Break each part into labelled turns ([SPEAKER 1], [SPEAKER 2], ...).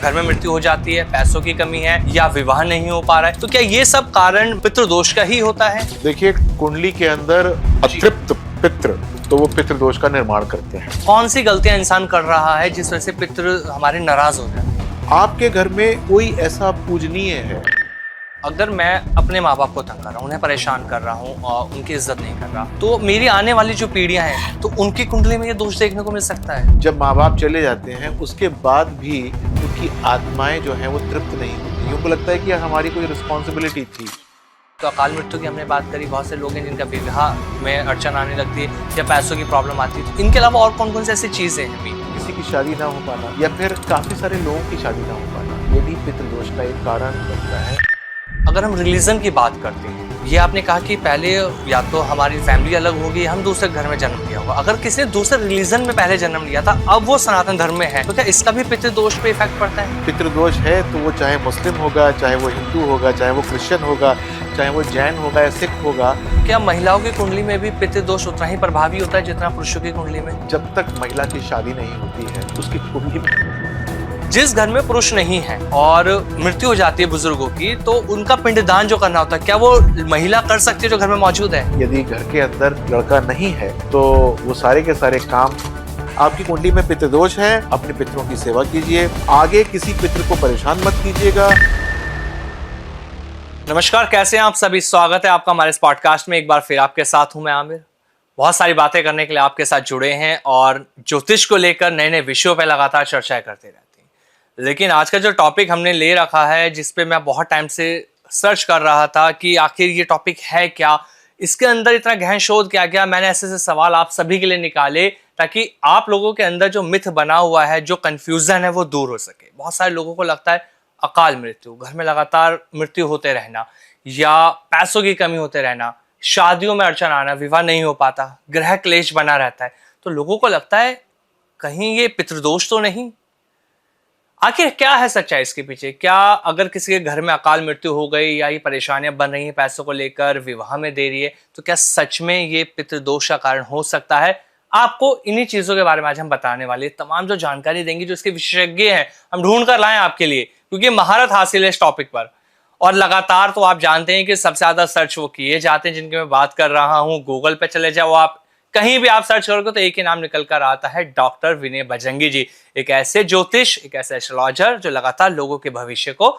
[SPEAKER 1] घर में मृत्यु हो जाती है, पैसों की कमी है या विवाह नहीं हो पा रहा है, तो क्या ये सब कारण पितृदोष का ही होता है?
[SPEAKER 2] देखिए, कुंडली के अंदर अतृप्त पितृ, तो वो पितृदोष का निर्माण करते हैं।
[SPEAKER 1] कौन सी गलतियां इंसान कर रहा है जिस वजह से पितृ हमारे नाराज हो जाते हैं?
[SPEAKER 2] आपके घर में कोई ऐसा पूजनीय है?
[SPEAKER 1] अगर मैं अपने माँ बाप को तंग कर रहा हूँ, उन्हें परेशान कर रहा हूँ और उनकी इज्जत नहीं कर रहा, तो मेरी आने वाली जो पीढ़ियां हैं तो उनकी कुंडली में ये दोष देखने को मिल सकता है।
[SPEAKER 2] जब माँ बाप चले जाते हैं उसके बाद भी उनकी आत्माएं जो हैं वो तृप्त नहीं होती। उनको लगता है कि हमारी कोई रिस्पॉन्सिबिलिटी थी।
[SPEAKER 1] तो अकाल मृत्यु की हमने बात करी, बहुत से लोग हैं जिनका विवाह में अड़चन आने लगती है या पैसों की प्रॉब्लम आती है, तो इनके अलावा और कौन कौन सी ऐसी चीजें हैं?
[SPEAKER 2] किसी की शादी ना हो पाना या फिर काफी सारे लोगों की शादी ना हो पाना, ये भी पितृदोष का एक कारण बनता है।
[SPEAKER 1] अगर हम रिलीजन की बात करते हैं, ये आपने कहा कि पहले या तो हमारी फैमिली अलग होगी, हम दूसरे घर में जन्म लिया होगा। अगर किसी ने दूसरे रिलीजन में पहले जन्म लिया था, अब वो सनातन धर्म में है, तो क्या इसका भी पितृदोष पे इफेक्ट पड़ता है?
[SPEAKER 2] पितृदोष है तो वो चाहे मुस्लिम होगा, चाहे वो हिंदू होगा, चाहे वो क्रिश्चियन होगा, चाहे वो जैन होगा या सिख होगा।
[SPEAKER 1] क्या महिलाओं की कुंडली में भी पितृदोष उतना ही प्रभावी होता है जितना पुरुषों की कुंडली में?
[SPEAKER 2] जब तक महिला की शादी नहीं होती है उसकी कुंडली में,
[SPEAKER 1] जिस घर में पुरुष नहीं है और मृत्यु हो जाती है बुजुर्गों की, तो उनका पिंडदान जो करना होता है, क्या वो महिला कर सकती है जो घर में मौजूद है?
[SPEAKER 2] यदि घर के अंदर लड़का नहीं है तो वो सारे के सारे काम, आपकी कुंडली में पितृदोष है, अपने पितरों की सेवा कीजिए, आगे किसी पितृ को परेशान मत कीजिएगा।
[SPEAKER 1] नमस्कार, कैसे हैं आप सभी? स्वागत है आपका हमारे इस पॉडकास्ट में। एक बार फिर आपके साथ हूं मैं आमिर। बहुत सारी बातें करने के लिए आपके साथ जुड़े हैं और ज्योतिष को लेकर नए नए विषयों पर लगातार चर्चाएं करते रहते हैं। लेकिन आज का जो टॉपिक हमने ले रखा है, जिसपे मैं बहुत टाइम से सर्च कर रहा था कि आखिर ये टॉपिक है क्या, इसके अंदर इतना गहन शोध क्या गया, मैंने ऐसे ऐसे सवाल आप सभी के लिए निकाले ताकि आप लोगों के अंदर जो मिथ बना हुआ है, जो कंफ्यूजन है, वो दूर हो सके। बहुत सारे लोगों को लगता है अकाल मृत्यु, घर में लगातार मृत्यु होते रहना या पैसों की कमी होते रहना, शादियों में अड़चन आना, विवाह नहीं हो पाता, ग्रह क्लेश बना रहता है, तो लोगों को लगता है कहीं ये पितृदोष तो नहीं। आखिर क्या है सच्चाई इसके पीछे? क्या अगर किसी के घर में अकाल मृत्यु हो गई या ये परेशानियां बन रही हैं पैसों को लेकर, विवाह में देरी है, तो क्या सच में ये पितृदोष का कारण हो सकता है? आपको इन्हीं चीजों के बारे में आज हम बताने वाले, तमाम जो जानकारी देंगे, जो इसके विशेषज्ञ हैं हम ढूंढ कर लाए आपके लिए, क्योंकि महारत हासिल है इस टॉपिक पर। और लगातार तो आप जानते हैं कि सबसे ज्यादा सर्च वो किए जाते हैं जिनकी मैं बात कर रहा हूँ। गूगल पे चले जाओ, आप कहीं भी आप सर्च करोगे तो एक ही नाम निकल कर आता है, डॉक्टर विनय बजरंगी जी। एक ऐसे ज्योतिष, एक ऐसे एस्ट्रोलॉजर जो लगातार लोगों के भविष्य को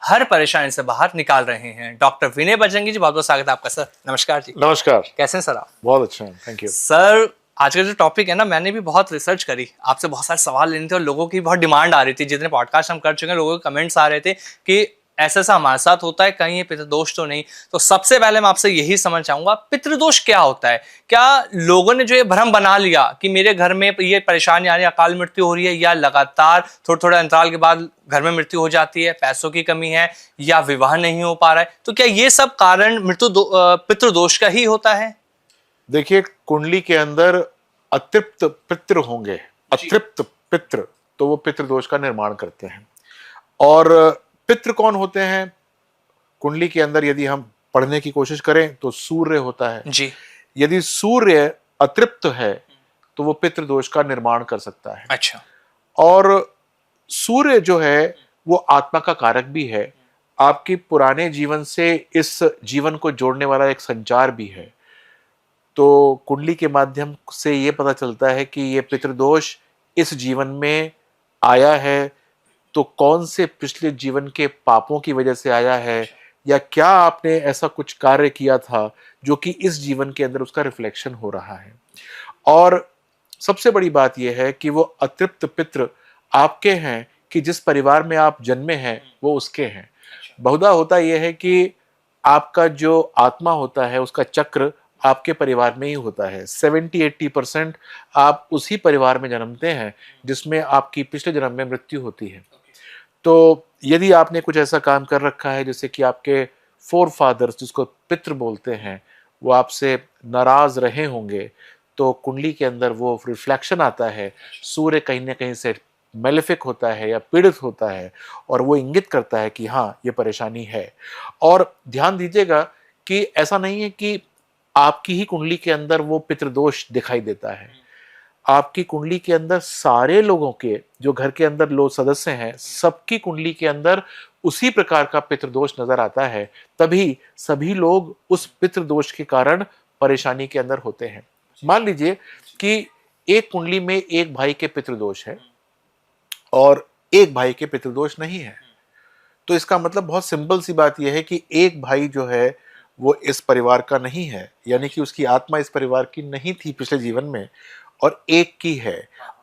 [SPEAKER 1] हर परेशानी से बाहर निकाल रहे हैं। डॉक्टर विनय बजरंगी जी, बहुत बहुत स्वागत है आपका सर। नमस्कार जी।
[SPEAKER 2] नमस्कार।
[SPEAKER 1] कैसे हैं सर आप?
[SPEAKER 2] बहुत अच्छा है, थैंक यू
[SPEAKER 1] सर। आज का जो टॉपिक है ना, मैंने भी बहुत रिसर्च करी, आपसे बहुत सारे सवाल लेने थे और लोगों की बहुत डिमांड आ रही थी। जितने पॉडकास्ट हम कर चुके हैं, लोगों के कमेंट्स आ रहे थे कि ऐसा ऐसा हमारे साथ होता है, कहीं ये पितृदोष तो नहीं। तो सबसे पहले मैं आपसे यही समझ चाहूंगा, पितृदोष क्या होता है? क्या लोगों ने जो ये भ्रम बना लिया कि मेरे घर में ये परेशानी आ रही है, अकाल मृत्यु हो रही है, या लगातार थोड़े थोड़े अंतराल के बाद घर में मृत्यु हो जाती है, पैसों की कमी है या विवाह नहीं हो पा रहा है, तो क्या ये सब कारण पितृदोष का ही होता है?
[SPEAKER 2] देखिए, कुंडली के अंदर अतृप्त पितृ होंगे, अतृप्त पितृ, तो वो पितृदोष का निर्माण करते हैं। और पितृ कौन होते हैं? कुंडली के अंदर यदि हम पढ़ने की कोशिश करें तो सूर्य होता है
[SPEAKER 1] जी।
[SPEAKER 2] यदि सूर्य अतृप्त है तो वो पितृदोष का निर्माण कर सकता है।
[SPEAKER 1] अच्छा।
[SPEAKER 2] और सूर्य जो है वो आत्मा का कारक भी है, आपकी पुराने जीवन से इस जीवन को जोड़ने वाला एक संचार भी है। तो कुंडली के माध्यम से ये पता चलता है कि ये पितृदोष इस जीवन में आया है तो कौन से पिछले जीवन के पापों की वजह से आया है, या क्या आपने ऐसा कुछ कार्य किया था जो कि इस जीवन के अंदर उसका रिफ्लेक्शन हो रहा है। और सबसे बड़ी बात यह है कि वो अतृप्त पितृ आपके हैं कि जिस परिवार में आप जन्मे हैं वो उसके हैं। बहुधा होता यह है कि आपका जो आत्मा होता है उसका चक्र आपके परिवार में ही होता है। 70-80% आप उसी परिवार में जन्मते हैं जिसमें आपकी पिछले जन्म में मृत्यु होती है। तो यदि आपने कुछ ऐसा काम कर रखा है जैसे कि आपके फोर फादर्स, जिसको पितृ बोलते हैं, वो आपसे नाराज रहे होंगे, तो कुंडली के अंदर वो रिफ्लेक्शन आता है। सूर्य कहीं ना कहीं से मेलेफिक होता है या पीड़ित होता है और वो इंगित करता है कि हाँ, ये परेशानी है। और ध्यान दीजिएगा कि ऐसा नहीं है कि आपकी ही कुंडली के अंदर वो पितृदोष दिखाई देता है। आपकी कुंडली के अंदर सारे लोगों के, जो घर के अंदर लोग सदस्य हैं, सबकी कुंडली के अंदर उसी प्रकार का पितृदोष नजर आता है, तभी सभी लोग उस पितृदोष के कारण परेशानी के अंदर होते हैं। मान लीजिए कि एक कुंडली में एक भाई के पितृदोष है और एक भाई के पितृदोष नहीं है, तो इसका मतलब बहुत सिंपल सी बात यह है कि एक भाई जो है वो इस परिवार का नहीं है, यानी कि उसकी आत्मा इस परिवार की नहीं थी पिछले जीवन में, और एक की है।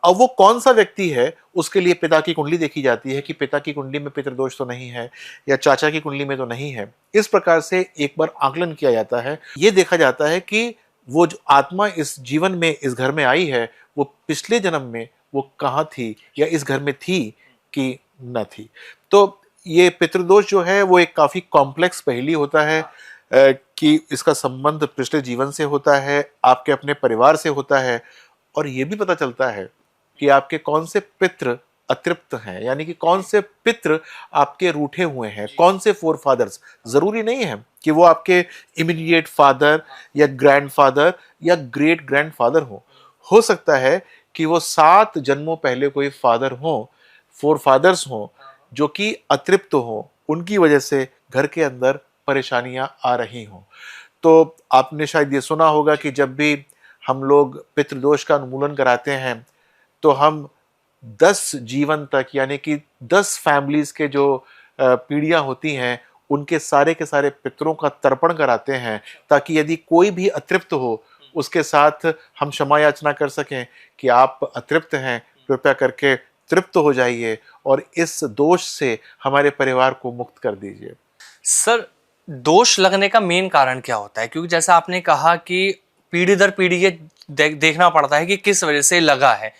[SPEAKER 2] अब वो कौन सा व्यक्ति है, उसके लिए पिता की कुंडली देखी जाती है कि पिता की कुंडली में पितृदोष तो नहीं है या चाचा की कुंडली में तो नहीं है। इस प्रकार से एक बार आकलन किया जाता है। ये देखा जाता है कि वो जो आत्मा इस जीवन में इस घर में आई है, वो पिछले जन्म में वो कहाँ थी या इस घर में थी कि न थी। तो ये पितृदोष जो है वो एक काफी कॉम्प्लेक्स पहेली होता है कि इसका संबंध पिछले जीवन से होता है, आपके अपने परिवार से होता है, और ये भी पता चलता है कि आपके कौन से पितृ अतृप्त हैं, यानी कि कौन से पितृ आपके रूठे हुए हैं, कौन से फोर फादर्स। जरूरी नहीं है कि वो आपके इमीडिएट फादर या ग्रैंडफादर या ग्रेट ग्रैंडफादर हो सकता है कि वो 7 जन्मों पहले कोई फादर हो, फोर फादर्स हो, जो कि अतृप्त हो, उनकी वजह से घर के अंदर परेशानियां आ रही हों। तो आपने शायद ये सुना होगा कि जब भी हम लोग पितृदोष का उन्मूलन कराते हैं तो हम 10 जीवन तक, यानी कि 10 फैमिलीज के जो पीढ़ियां होती हैं, उनके सारे के सारे पितरों का तर्पण कराते हैं, ताकि यदि कोई भी अतृप्त हो उसके साथ हम क्षमा याचना कर सकें कि आप अतृप्त हैं, कृपया करके तृप्त हो जाइए और इस दोष से हमारे परिवार को मुक्त कर दीजिए।
[SPEAKER 1] सर, दोष लगने का मेन कारण क्या होता है? क्योंकि जैसा आपने कहा कि पीढ़ी दर पीढ़ी ये देखना पड़ता है कि किस वजह से लगा है,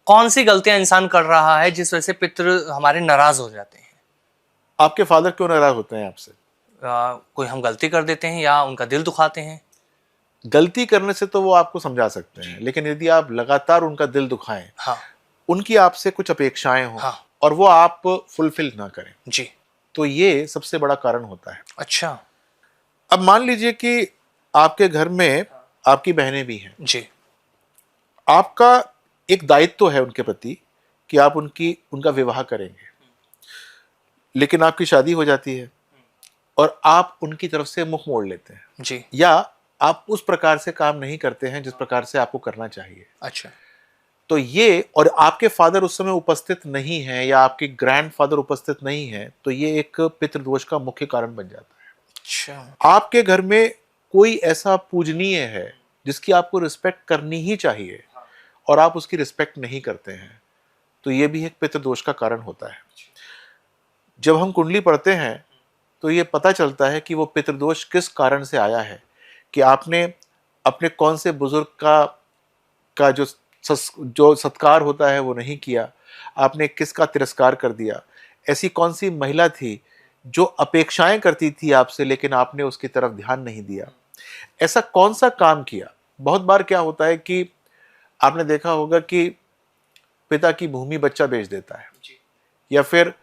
[SPEAKER 1] कौन सी गलतियां इंसान कर रहा है जिस वजह से पितृ हमारे नाराज हो जाते हैं।
[SPEAKER 2] आपके फादर क्यों नाराज होते हैं आपसे?
[SPEAKER 1] कोई हम गलती कर देते हैं या उनका दिल दुखाते हैं।
[SPEAKER 2] गलती करने से तो वो आपको समझा सकते हैं, लेकिन यदि आप लगातार उनका दिल दुखाएं,
[SPEAKER 1] हाँ,
[SPEAKER 2] उनकी आपसे कुछ अपेक्षाएं हों,
[SPEAKER 1] हाँ,
[SPEAKER 2] और वो आप फुलफिल ना करें,
[SPEAKER 1] जी,
[SPEAKER 2] तो ये सबसे बड़ा कारण होता है।
[SPEAKER 1] अच्छा,
[SPEAKER 2] अब मान लीजिए कि आपके घर में आपकी बहनें भी हैं,
[SPEAKER 1] जी,
[SPEAKER 2] आपका एक दायित्व है उनके प्रति कि आप उनका विवाह करेंगे, लेकिन आपकी शादी हो जाती है और आप उनकी तरफ से मुख मोड़ लेते हैं,
[SPEAKER 1] जी,
[SPEAKER 2] या आप उस प्रकार से काम नहीं करते हैं जिस प्रकार से आपको करना चाहिए।
[SPEAKER 1] अच्छा,
[SPEAKER 2] तो ये, और आपके फादर उस समय उपस्थित नहीं है या आपके ग्रैंडफादर उपस्थित नहीं है, तो ये एक पितृदोष का मुख्य कारण बन जाता है।
[SPEAKER 1] अच्छा,
[SPEAKER 2] आपके घर में कोई ऐसा पूजनीय है जिसकी आपको रिस्पेक्ट करनी ही चाहिए और आप उसकी रिस्पेक्ट नहीं करते हैं, तो ये भी एक पितृदोष का कारण होता है। जब हम कुंडली पढ़ते हैं तो ये पता चलता है कि वो पितृदोष किस कारण से आया है, कि आपने अपने कौन से बुजुर्ग का जो सत्कार होता है वो नहीं किया, आपने किसका तिरस्कार कर दिया, ऐसी कौन सी महिला थी जो अपेक्षाएं करती थी आपसे लेकिन आपने उसकी तरफ ध्यान नहीं दिया, ऐसा कौन सा काम किया। बहुत बार क्या होता है कि आपने देखा होगा कि पिता की भूमि बच्चा बेच देता है, या फिर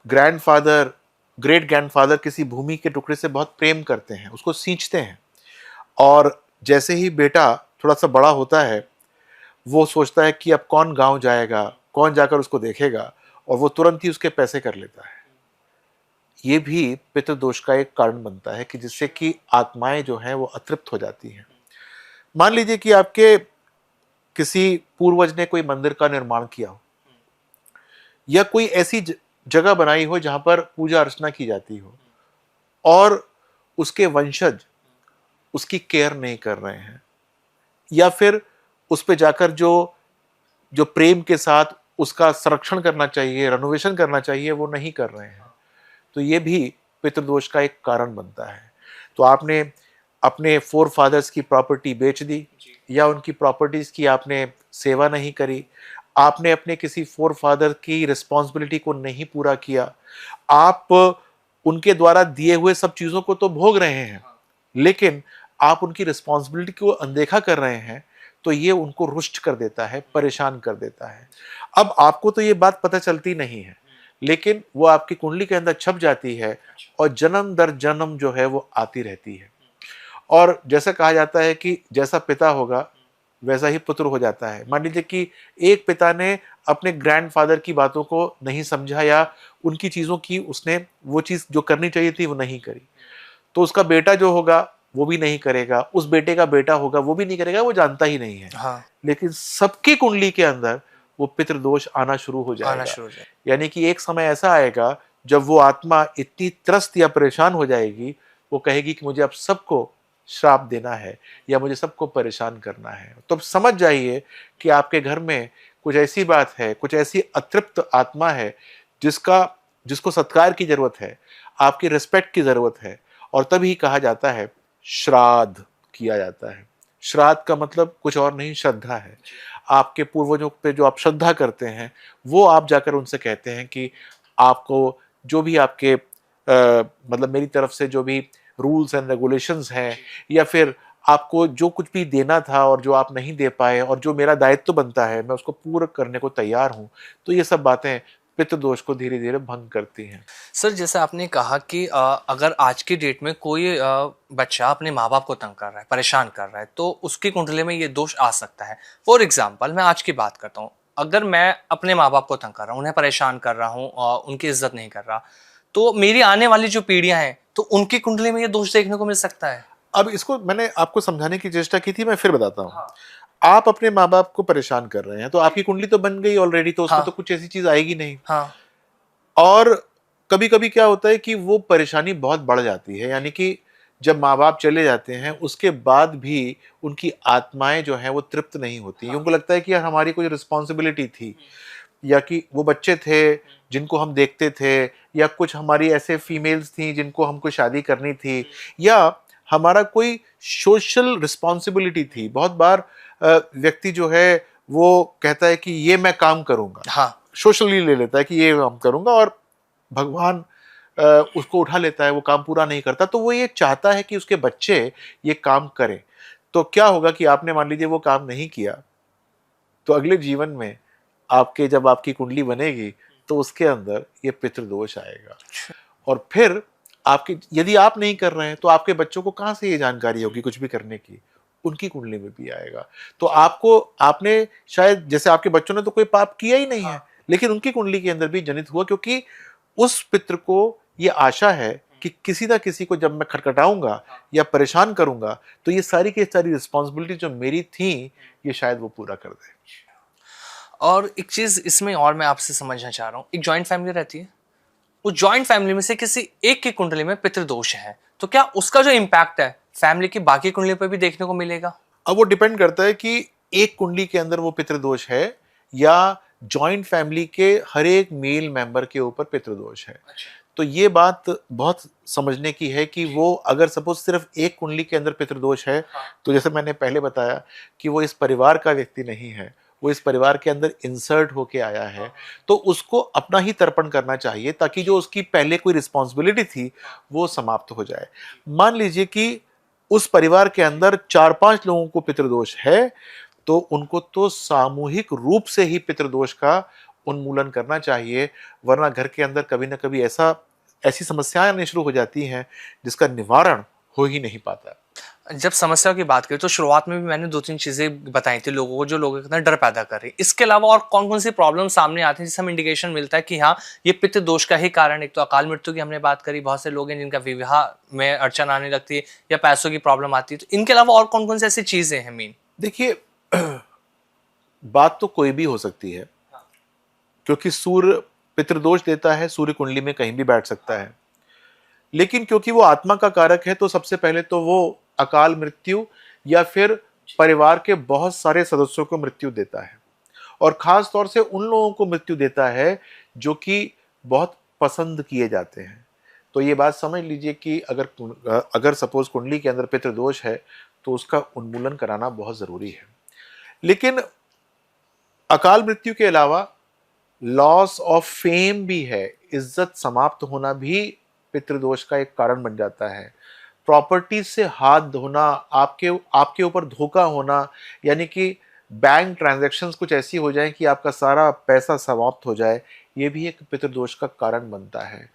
[SPEAKER 2] ग्रैंडफादर ग्रेट ग्रैंडफादर किसी भूमि के टुकड़े से बहुत प्रेम करते हैं, उसको सींचते हैं, और जैसे ही बेटा थोड़ा सा बड़ा होता है वो सोचता है कि अब कौन गांव जाएगा, कौन जाकर उसको देखेगा, और वो तुरंत ही उसके पैसे कर लेता है। ये भी पितृदोष का एक कारण बनता है कि जिससे कि आत्माएं जो हैं वो अतृप्त हो जाती हैं। मान लीजिए कि आपके किसी पूर्वज ने कोई मंदिर का निर्माण किया हो, या कोई ऐसी जगह बनाई हो जहां पर पूजा अर्चना की जाती हो, और उसके वंशज उसकी केयर नहीं कर रहे हैं, या फिर उस पे जाकर जो जो प्रेम के साथ उसका संरक्षण करना चाहिए, रेनोवेशन करना चाहिए, वो नहीं कर रहे हैं, तो ये भी पितृदोष का एक कारण बनता है। तो आपने अपने फोर फादर्स की प्रॉपर्टी बेच दी, या उनकी प्रॉपर्टीज की आपने सेवा नहीं करी, आपने अपने किसी फोर फादर की रिस्पॉन्सिबिलिटी को नहीं पूरा किया, आप उनके द्वारा दिए हुए सब चीजों को तो भोग रहे हैं, लेकिन आप उनकी रिस्पॉन्सिबिलिटी को अनदेखा कर रहे हैं, तो ये उनको रुष्ट कर देता है, परेशान कर देता है। अब आपको तो ये बात पता चलती नहीं है, लेकिन वो आपकी कुंडली के अंदर छप जाती है और जन्म दर जन्म जो है वो आती रहती है। और जैसा कहा जाता है कि जैसा पिता होगा वैसा ही पुत्र हो जाता है। मान लीजिए कि एक पिता ने अपने ग्रैंडफादर की बातों को नहीं समझा या उनकी चीज़ों की उसने वो चीज़ जो करनी चाहिए थी वो नहीं करी, तो उसका बेटा जो होगा वो भी नहीं करेगा, उस बेटे का बेटा होगा वो भी नहीं करेगा, वो जानता ही नहीं है।
[SPEAKER 1] हाँ,
[SPEAKER 2] लेकिन सबकी कुंडली के अंदर वो पितृदोष आना शुरू हो
[SPEAKER 1] आना
[SPEAKER 2] जाएगा।
[SPEAKER 1] शुरू हो जाए।
[SPEAKER 2] यानी कि एक समय ऐसा आएगा जब वो आत्मा इतनी त्रस्त या परेशान हो जाएगी, वो कहेगी कि मुझे अब सबको श्राप देना है या मुझे सबको परेशान करना है। तो अब समझ जाइए कि आपके घर में कुछ ऐसी बात है, कुछ ऐसी अतृप्त आत्मा है जिसका जिसको सत्कार की जरूरत है, आपकी रिस्पेक्ट की जरूरत है। और तभी कहा जाता है श्राद्ध किया जाता है। श्राद्ध का मतलब कुछ और नहीं, श्रद्धा है। आपके पूर्वजों पे जो आप श्रद्धा करते हैं वो आप जाकर उनसे कहते हैं कि आपको जो भी आपके मतलब मेरी तरफ से जो भी रूल्स एंड रेगुलेशंस हैं या फिर आपको जो कुछ भी देना था और जो आप नहीं दे पाए और जो मेरा दायित्व बनता है मैं उसको पूरा करने को तैयार हूँ। तो ये सब बातें पितृदोष को धीरे धीरे भंग करती हैं।
[SPEAKER 1] सर जैसे आपने कहा कि अगर आज की डेट में कोई बच्चा अपने माँ बाप को तंग कर रहा है, परेशान कर रहा है, तो उसकी कुंडली में ये दोष आ सकता है। फॉर एग्जाम्पल मैं आज की बात करता हूँ, अगर मैं अपने माँ बाप को तंग कर रहा हूँ, उन्हें परेशान कर रहा हूँ और उनकी इज्जत नहीं कर रहा, तो मेरी आने वाली जो पीढ़ियां हैं तो उनकी कुंडली में ये दोष देखने को मिल सकता है।
[SPEAKER 2] अब इसको मैंने आपको समझाने की चेष्टा की थी, मैं फिर बताता हूँ।
[SPEAKER 1] हाँ,
[SPEAKER 2] आप अपने माँ बाप को परेशान कर रहे हैं तो आपकी कुंडली तो बन गई ऑलरेडी, तो उसमें
[SPEAKER 1] हाँ,
[SPEAKER 2] तो कुछ ऐसी चीज आएगी नहीं।
[SPEAKER 1] हाँ,
[SPEAKER 2] और कभी कभी क्या होता है कि वो परेशानी बहुत बढ़ जाती है, यानी कि जब माँ बाप चले जाते हैं उसके बाद भी उनकी आत्माएं जो हैं वो तृप्त नहीं होती। उनको लगता है कि यार हमारी कोई रिस्पॉन्सिबिलिटी थी, या कि वो बच्चे थे जिनको हम देखते थे, या कुछ हमारी ऐसे फीमेल्स थी जिनको हमको शादी करनी थी, या हमारा कोई सोशल रिस्पॉन्सिबिलिटी थी। बहुत बार व्यक्ति जो है वो कहता है कि ये मैं काम करूंगा,
[SPEAKER 1] हाँ,
[SPEAKER 2] सोशली ले लेता है कि ये काम करूंगा, और भगवान उसको उठा लेता है, वो काम पूरा नहीं करता। तो वो ये चाहता है कि उसके बच्चे ये काम करें। तो क्या होगा कि आपने मान लीजिए वो काम नहीं किया, तो अगले जीवन में आपके जब आपकी कुंडली बनेगी तो उसके अंदर ये पितृदोष आएगा। और फिर आपके यदि आप नहीं कर रहे हैं तो आपके बच्चों को कहाँ से ये जानकारी होगी कुछ भी करने की, उनकी कुंडली में भी आएगा। तो आपको आपने शायद जैसे आपके बच्चों ने तो कोई पाप किया ही नहीं है, लेकिन उनकी कुंडली के अंदर भी जनित हुआ, क्योंकि उस पितृ को ये आशा है कि किसी ना किसी को जब मैं खटखटाऊंगा या परेशान करूंगा तो ये सारी की सारी रिस्पॉन्सिबिलिटी जो मेरी थी ये शायद वो पूरा कर दे।
[SPEAKER 1] और एक चीज इसमें और मैं आपसे समझना चाह रहा हूँ, एक जॉइंट फैमिली रहती है, उस जॉइंट फैमिली में से किसी एक की कुंडली में पितृदोष है, तो क्या उसका जो इम्पैक्ट है फैमिली की बाकी कुंडली पर भी देखने को मिलेगा?
[SPEAKER 2] अब वो डिपेंड करता है कि एक कुंडली के अंदर वो पितृदोष है या जॉइंट फैमिली के हर एक मेल मेंबर के ऊपर पितृदोष है। तो ये बात बहुत समझने की है कि वो अगर सपोज सिर्फ एक कुंडली के अंदर पितृदोष है, तो जैसे मैंने पहले बताया कि वो इस परिवार का व्यक्ति नहीं है, वो इस परिवार के अंदर इंसर्ट होके आया है, तो उसको अपना ही तर्पण करना चाहिए ताकि जो उसकी पहले कोई रिस्पॉन्सिबिलिटी थी वो समाप्त हो जाए। मान लीजिए कि उस परिवार के अंदर 4-5 लोगों को पितृदोष है, तो उनको तो सामूहिक रूप से ही पितृदोष का उन्मूलन करना चाहिए, वरना घर के अंदर कभी ना कभी ऐसी समस्याएं आनी शुरू हो जाती हैं जिसका निवारण हो ही नहीं पाता।
[SPEAKER 1] जब समस्या की बात करें तो शुरुआत में भी मैंने 2-3 चीजें बताई थी लोगों को जो लोगों के अंदर डर पैदा कर रही है। इसके अलावा और कौन कौन सी प्रॉब्लम सामने आती है जिससे हमें इंडिकेशन मिलता है कि हाँ ये पितृ दोष का ही कारण? एक तो अकाल मृत्यु की हमने बात करी, बहुत से लोग हैं जिनका विवाह में अड़चन आने लगती है या पैसों की प्रॉब्लम आती है, तो इनके अलावा और कौन कौन सी ऐसी चीजें हैं मेन?
[SPEAKER 2] देखिए बात तो कोई भी हो सकती है, क्योंकि सूर्य पितृदोष देता है, सूर्य कुंडली में कहीं भी बैठ सकता है, लेकिन क्योंकि वो आत्मा का कारक है तो सबसे पहले तो वो अकाल मृत्यु या फिर परिवार के बहुत सारे सदस्यों को मृत्यु देता है, और खास तौर से उन लोगों को मृत्यु देता है जो कि बहुत पसंद किए जाते हैं। तो ये बात समझ लीजिए कि अगर सपोज कुंडली के अंदर पितृदोष है तो उसका उन्मूलन कराना बहुत जरूरी है। लेकिन अकाल मृत्यु के अलावा लॉस ऑफ फेम भी है, इज्जत समाप्त होना भी पितृदोष का एक कारण बन जाता है। प्रॉपर्टी से हाथ धोना, आपके आपके ऊपर धोखा होना, यानी कि बैंक ट्रांजैक्शंस कुछ ऐसी हो जाए कि आपका सारा पैसा समाप्त हो जाए, ये भी एक पितृदोष का कारण बनता है।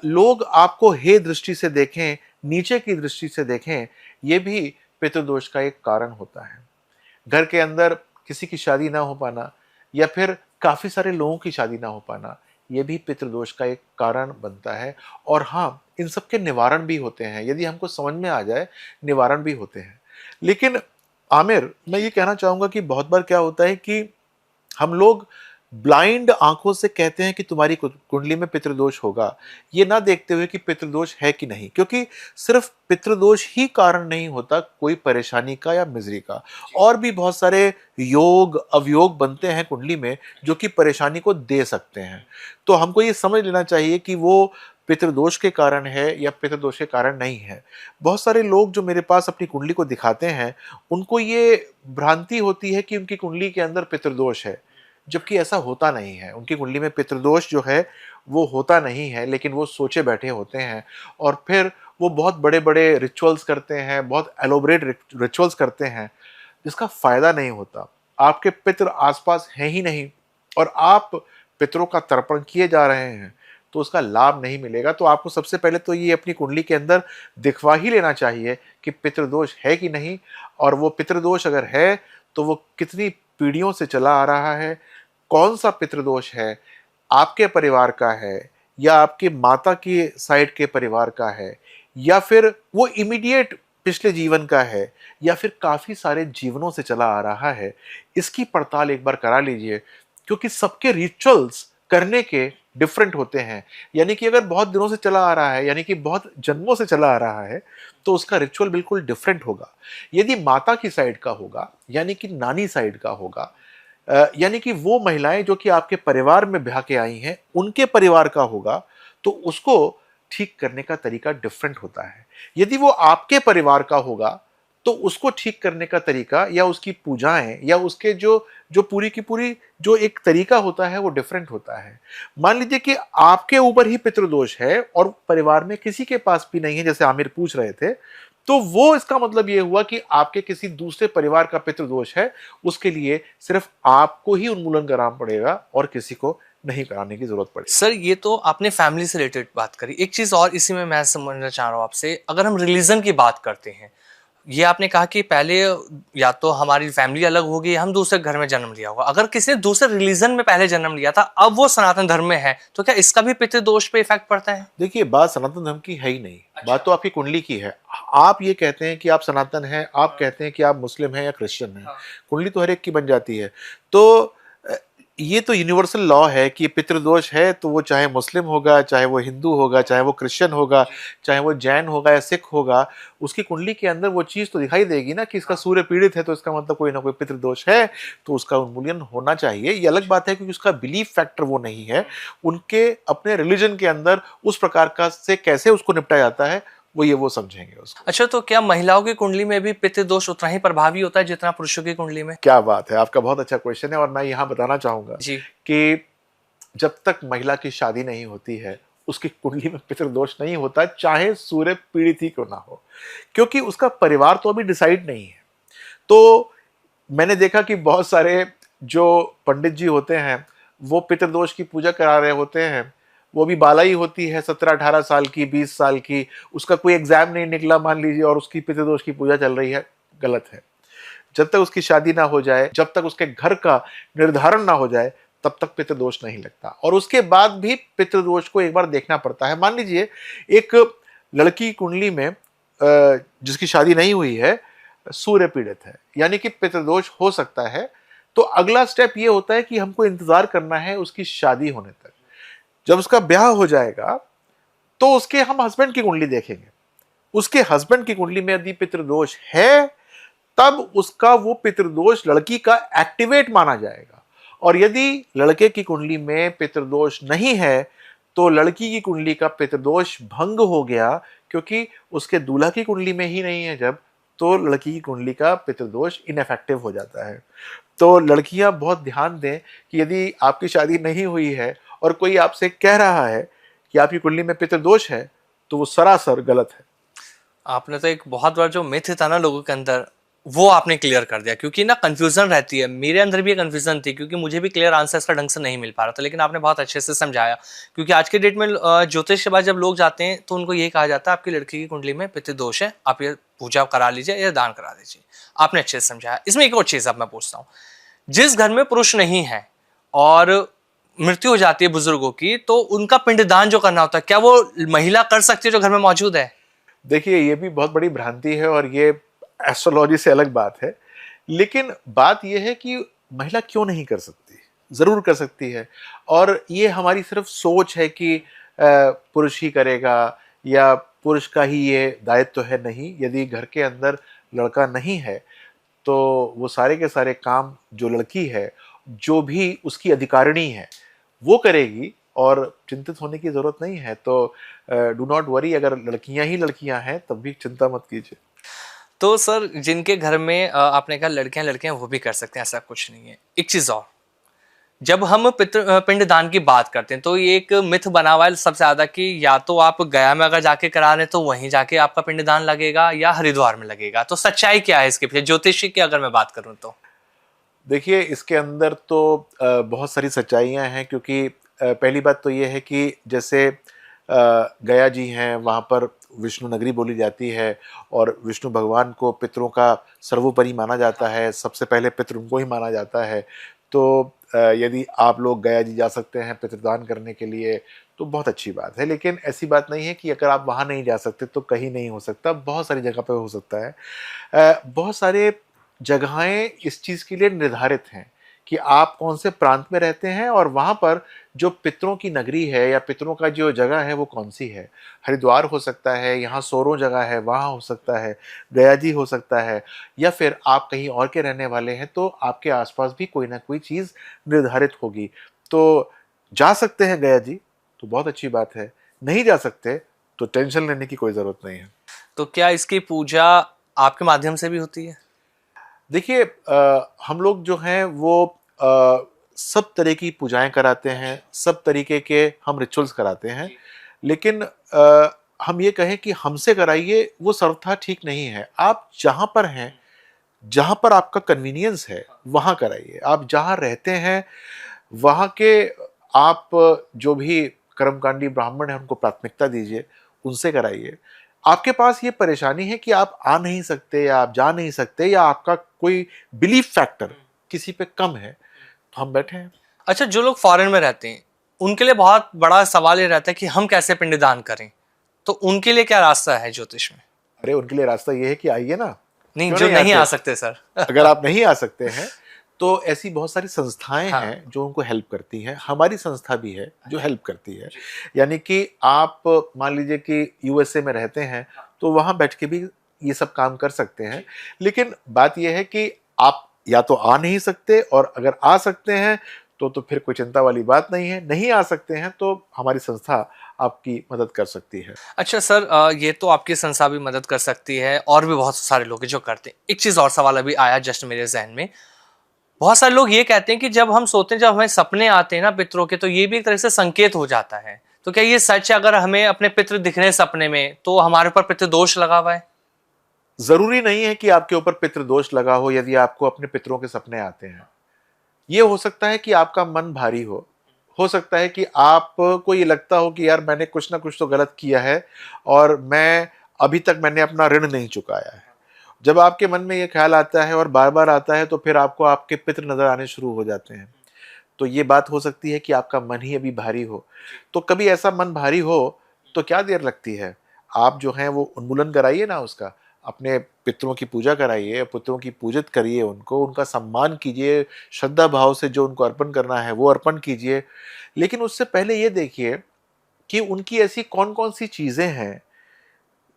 [SPEAKER 2] लोग आपको हे दृष्टि से देखें, नीचे की दृष्टि से देखें, ये भी पितृदोष का एक कारण होता है। घर के अंदर किसी की शादी ना हो पाना, या फिर काफी सारे लोगों की शादी ना हो पाना, ये भी पितृदोष का एक कारण बनता है। और हाँ, इन सब के निवारण भी होते हैं, यदि हमको समझ में आ जाए, निवारण भी होते हैं। लेकिन आमिर, मैं ये कहना चाहूंगा कि बहुत बार क्या होता है कि हम लोग ब्लाइंड आंखों से कहते हैं कि तुम्हारी कुंडली में पितृदोष होगा, ये ना देखते हुए कि पितृदोष है कि नहीं। क्योंकि सिर्फ पितृदोष ही कारण नहीं होता कोई परेशानी का या मिजरी का, और भी बहुत सारे योग अवयोग बनते हैं कुंडली में जो कि परेशानी को दे सकते हैं। तो हमको ये समझ लेना चाहिए कि वो पितृदोष के कारण है या पितृदोष के कारण नहीं है। बहुत सारे लोग जो मेरे पास अपनी कुंडली को दिखाते हैं, उनको ये भ्रांति होती है कि उनकी कुंडली के अंदर पितृदोष है, जबकि ऐसा होता नहीं है। उनकी कुंडली में पितृदोष जो है वो होता नहीं है, लेकिन वो सोचे बैठे होते हैं और फिर वो बहुत बड़े बड़े रिचुअल्स करते हैं, बहुत एलोबरेट रिचुअल्स करते हैं, जिसका फायदा नहीं होता। आपके पितृ आसपास हैं ही नहीं और आप पितरों का तर्पण किए जा रहे हैं, तो उसका लाभ नहीं मिलेगा। तो आपको सबसे पहले तो ये अपनी कुंडली के अंदर दिखवा ही लेना चाहिए कि पितृदोष है कि नहीं, और वो पितृदोष अगर है तो वो कितनी पीढ़ियों से चला आ रहा है, कौन सा पितृदोष है, आपके परिवार का है या आपके माता की साइड के परिवार का है, या फिर वो इमीडिएट पिछले जीवन का है, या फिर काफी सारे जीवनों से चला आ रहा है। इसकी पड़ताल एक बार करा लीजिए, क्योंकि सबके रिचुअल्स करने के डिफरेंट होते हैं। यानी कि अगर बहुत दिनों से चला आ रहा है, यानी कि बहुत जन्मों से चला आ रहा है, तो उसका रिचुअल बिल्कुल डिफरेंट होगा। यदि माता की साइड का होगा, यानी कि नानी साइड का होगा, यानी कि वो महिलाएं जो कि आपके परिवार में ब्याह के आई हैं, उनके परिवार का होगा, तो उसको ठीक करने का तरीका डिफरेंट होता है। यदि वो आपके परिवार का होगा, तो उसको ठीक करने का तरीका या उसकी पूजाएं या उसके जो जो पूरी की पूरी जो एक तरीका होता है वो डिफरेंट होता है। मान लीजिए कि आपके ऊपर ही पितृदोष है और परिवार में किसी के पास भी नहीं है, जैसे आमिर पूछ रहे थे, तो वो इसका मतलब ये हुआ कि आपके किसी दूसरे परिवार का पितृदोष है। उसके लिए सिर्फ आपको ही उन्मूलन कराना पड़ेगा और किसी को नहीं कराने की जरूरत पड़ेगी।
[SPEAKER 1] सर, ये तो आपने फैमिली से रिलेटेड बात करी। एक चीज और इसी में मैं समझना चाह रहा हूँ आपसे, अगर हम रिलीजन की बात करते हैं, ये आपने कहा कि पहले या तो हमारी फैमिली अलग होगी, हम दूसरे घर में जन्म लिया होगा। अगर किसी ने दूसरे रिलीजन में पहले जन्म लिया था, अब वो सनातन धर्म में है, तो क्या इसका भी पितृदोष पे इफेक्ट पड़ता है?
[SPEAKER 2] देखिए, बात सनातन धर्म की है ही नहीं। बात तो आपकी कुंडली की है। आप ये कहते हैं कि आप सनातन हैं, आप कहते हैं कि आप मुस्लिम हैं या क्रिश्चियन हैं। कुंडली तो हर एक की बन जाती है। तो ये तो यूनिवर्सल लॉ है कि पितृदोष है, तो वो चाहे मुस्लिम होगा, चाहे वो हिंदू होगा, चाहे वो क्रिश्चियन होगा, चाहे वो जैन होगा या सिख होगा, उसकी कुंडली के अंदर वो चीज तो दिखाई देगी ना कि इसका सूर्य पीड़ित है, तो इसका मतलब कोई ना कोई पितृदोष है, तो उसका उन्मूलन होना चाहिए। ये अलग बात है क्योंकि उसका बिलीफ फैक्टर वो नहीं है। उनके अपने रिलीजन के अंदर उस प्रकार का से कैसे उसको निपटा जाता है, वो समझेंगे उसको।
[SPEAKER 1] अच्छा, तो क्या महिलाओं की कुंडली में भी पितृदोष उतना ही प्रभावी होता है जितना पुरुषों की कुंडली में?
[SPEAKER 2] क्या बात है, आपका बहुत अच्छा क्वेश्चन है। और मैं यहाँ बताना चाहूंगा
[SPEAKER 1] जी।
[SPEAKER 2] कि जब तक महिला की शादी नहीं होती है, उसकी कुंडली में पितृदोष नहीं होता, चाहे सूर्य पीड़ित ही क्यों ना हो, क्योंकि उसका परिवार तो अभी डिसाइड नहीं है। तो मैंने देखा कि बहुत सारे जो पंडित जी होते हैं, वो पितृदोष की पूजा करा रहे होते हैं। वो भी बाला ही होती है, 17-18 साल की, 20 साल की, उसका कोई एग्जाम नहीं निकला मान लीजिए, और उसकी पितृदोष की पूजा चल रही है। गलत है। जब तक उसकी शादी ना हो जाए, जब तक उसके घर का निर्धारण ना हो जाए, तब तक पितृदोष नहीं लगता। और उसके बाद भी पितृदोष को एक बार देखना पड़ता है। मान लीजिए एक लड़की कुंडली में जिसकी शादी नहीं हुई है, सूर्य पीड़ित है, यानी कि पितृदोष हो सकता है। तो अगला स्टेप ये होता है कि हमको इंतजार करना है उसकी शादी होने तक। जब उसका ब्याह हो जाएगा, तो उसके हम हस्बैंड की कुंडली देखेंगे। उसके हस्बैंड की कुंडली में यदि पितृदोष है, तब उसका वो पितृदोष लड़की का एक्टिवेट माना जाएगा। और यदि लड़के की कुंडली में पितृदोष नहीं है, तो लड़की की कुंडली का पितृदोष भंग हो गया, क्योंकि उसके दूल्हा की कुंडली में ही नहीं है जब, तो लड़की की कुंडली का पितृदोष इनफेक्टिव हो जाता है। तो लड़कियां बहुत ध्यान दें कि यदि आपकी शादी नहीं हुई है और कोई आपसे कह रहा है कि आपकी कुंडली में पितृदोष है, तो वो सरासर गलत है।
[SPEAKER 1] आपने तो एक बहुत बड़ा जो मिथ था ना लोगों के अंदर, वो आपने क्लियर कर दिया, क्योंकि ना कंफ्यूजन रहती है, मेरे अंदर भी ये कंफ्यूजन थी, क्योंकि मुझे भी क्लियर आंसर इसका ढंग से नहीं मिल पा रहा था, लेकिन आपने बहुत अच्छे से समझाया। क्योंकि आज के डेट में ज्योतिष के पास जब लोग जाते हैं तो उनको यही कहा जाता है आपकी लड़की की कुंडली में पितृ दोष है, आप ये पूजा करा लीजिए या दान करा दीजिए। आपने अच्छे से समझाया। इसमें एक और चीज अब मैं पूछता हूँ, जिस घर में पुरुष नहीं है और मृत्यु हो जाती है बुजुर्गों की, तो उनका पिंडदान जो करना होता है, क्या वो महिला कर सकती है जो घर में मौजूद है?
[SPEAKER 2] देखिए, ये भी बहुत बड़ी भ्रांति है और ये एस्ट्रोलॉजी से अलग बात है। लेकिन बात ये है कि महिला क्यों नहीं कर सकती? ज़रूर कर सकती है। और ये हमारी सिर्फ सोच है कि पुरुष ही करेगा या पुरुष का ही ये दायित्व है, नहीं। यदि घर के अंदर लड़का नहीं है तो वो सारे के सारे काम जो लड़की है, जो भी उसकी अधिकारिणी है, वो करेगी और चिंतित होने की ज़रूरत नहीं है। तो डू नॉट वरी, अगर लड़कियां ही लड़कियां हैं तब भी चिंता मत कीजिए।
[SPEAKER 1] तो सर, जिनके घर में आपने कहा लड़कियां लड़कियां वो भी कर सकते हैं, ऐसा कुछ नहीं है। एक चीज और, जब हम पिंडदान की बात करते हैं तो ये एक मिथ बना हुआ है सबसे ज्यादा कि या तो आप गया में अगर जाके करा रहे हैं तो वहीं जाके आपका पिंडदान लगेगा या हरिद्वार में लगेगा। तो सच्चाई क्या है इसके पीछे, ज्योतिषी की अगर मैं बात करूं तो?
[SPEAKER 2] देखिए, इसके अंदर तो बहुत सारी सच्चाइयाँ हैं, क्योंकि पहली बात तो ये है कि जैसे गया जी हैं, वहाँ पर विष्णु नगरी बोली जाती है और विष्णु भगवान को पितरों का सर्वोपरि माना जाता है। सबसे पहले पितृ उनको ही माना जाता है। तो यदि आप लोग गया जी जा सकते हैं पितृदान करने के लिए तो बहुत अच्छी बात है। लेकिन ऐसी बात नहीं है कि अगर आप वहाँ नहीं जा सकते तो कहीं नहीं हो सकता, बहुत सारी जगह पे हो सकता है। बहुत सारे जगहें इस चीज़ के लिए निर्धारित हैं कि आप कौन से प्रांत में रहते हैं और वहाँ पर जो पितरों की नगरी है या पितरों का जो जगह है वो कौन सी है। हरिद्वार हो सकता है, यहाँ सोरों जगह है वहाँ हो सकता है, गया जी हो सकता है, या फिर आप कहीं और के रहने वाले हैं तो आपके आसपास भी कोई ना कोई चीज़ निर्धारित होगी। तो जा सकते हैं गया जी तो बहुत अच्छी बात है, नहीं जा सकते तो टेंशन लेने की कोई ज़रूरत नहीं है।
[SPEAKER 1] तो क्या इसकी पूजा आपके माध्यम से भी होती है?
[SPEAKER 2] देखिए, हम लोग जो हैं वो सब तरह की पूजाएं कराते हैं, सब तरीके के हम रिचुअल्स कराते हैं। लेकिन हम ये कहें कि हमसे कराइए, वो सर्वथा ठीक नहीं है। आप जहाँ पर हैं, जहाँ पर आपका कन्वीनियंस है वहाँ कराइए। आप जहाँ रहते हैं वहाँ के आप जो भी कर्मकांडी ब्राह्मण हैं उनको प्राथमिकता दीजिए, उनसे कराइए। आपके पास ये परेशानी है कि आप आ नहीं सकते या आप जा नहीं सकते या आपका कोई बिलीफ फैक्टर किसी पे कम है, तो हम बैठे हैं।
[SPEAKER 1] अच्छा, जो लोग फॉरेन में रहते हैं उनके लिए बहुत बड़ा सवाल ये रहता है कि हम कैसे पिंडदान करें, तो उनके लिए क्या रास्ता है ज्योतिष में?
[SPEAKER 2] अरे, उनके लिए रास्ता ये है कि आइए ना।
[SPEAKER 1] नहीं,
[SPEAKER 2] क्यों
[SPEAKER 1] जो
[SPEAKER 2] नहीं
[SPEAKER 1] नहीं
[SPEAKER 2] आते?
[SPEAKER 1] आ सकते सर।
[SPEAKER 2] अगर आप नहीं आ सकते हैं तो ऐसी बहुत सारी संस्थाएं
[SPEAKER 1] हाँ।
[SPEAKER 2] हैं जो उनको हेल्प करती हैं। हमारी संस्था भी है जो हेल्प करती है। यानी कि आप मान लीजिए कि यूएसए में रहते हैं तो वहां बैठ के भी ये सब काम कर सकते हैं। लेकिन बात यह है कि आप या तो आ नहीं सकते, और अगर आ सकते हैं तो फिर कोई चिंता वाली बात नहीं है। नहीं आ सकते हैं तो हमारी संस्था आपकी मदद कर सकती है।
[SPEAKER 1] अच्छा सर, ये तो आपकी संस्था भी मदद कर सकती है और भी बहुत सारे लोग हैं जो करते हैं। एक चीज और सवाल अभी आया जस्ट मेरे जहन में, बहुत सारे लोग ये कहते हैं कि जब हम सोते हैं, जब हमें सपने आते हैं ना पितरों के, तो ये भी एक तरह से संकेत हो जाता है। तो क्या ये सच है, अगर हमें अपने पितृ दिख रहे हैं सपने में तो हमारे ऊपर पितृ दोष लगा हुआ है?
[SPEAKER 2] जरूरी नहीं है कि आपके ऊपर पितृदोष लगा हो यदि आपको अपने पितरों के सपने आते हैं। ये हो सकता है कि आपका मन भारी हो सकता है कि आपको ये लगता हो कि यार मैंने कुछ ना कुछ तो गलत किया है और मैं अभी तक मैंने अपना ऋण नहीं चुकाया है। जब आपके मन में ये ख्याल आता है और बार बार आता है तो फिर आपको आपके पितृ नजर आने शुरू हो जाते हैं। तो ये बात हो सकती है कि आपका मन ही अभी भारी हो। तो कभी ऐसा मन भारी हो तो क्या देर लगती है, आप जो हैं वो उन्मूलन कराइए ना उसका। अपने पितरों की पूजा कराइए, पितरों की पूजित करिए, उनको उनका सम्मान कीजिए, श्रद्धा भाव से जो उनको अर्पण करना है वो अर्पण कीजिए। लेकिन उससे पहले ये देखिए कि उनकी ऐसी कौन कौन सी चीजें हैं